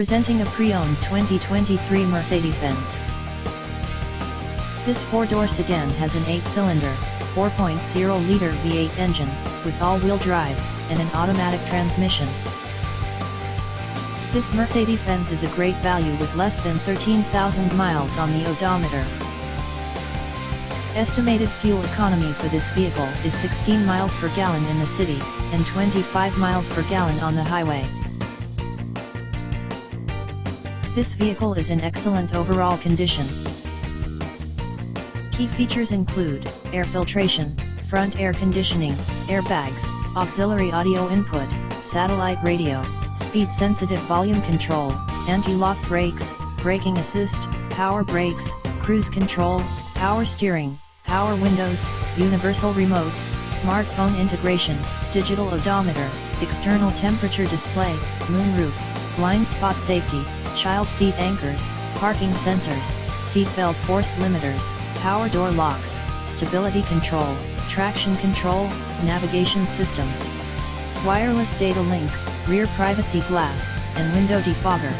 Presenting a pre-owned 2023 Mercedes-Benz. This four-door sedan has an 8-cylinder, 4.0-liter V8 engine, with all-wheel drive, and an automatic transmission. This Mercedes-Benz is a great value with less than 13,000 miles on the odometer. Estimated fuel economy for this vehicle is 16 miles per gallon in the city, and 25 miles per gallon on the highway. This vehicle is in excellent overall condition. Key features include air filtration, front air conditioning, airbags, auxiliary audio input, satellite radio, speed-sensitive volume control, anti-lock brakes, braking assist, power brakes, cruise control, power steering, power windows, universal remote, smartphone integration, digital odometer, external temperature display, moonroof, blind spot safety, child seat anchors, parking sensors, seatbelt force limiters, power door locks, stability control, traction control, navigation system, wireless data link, rear privacy glass, and window defogger.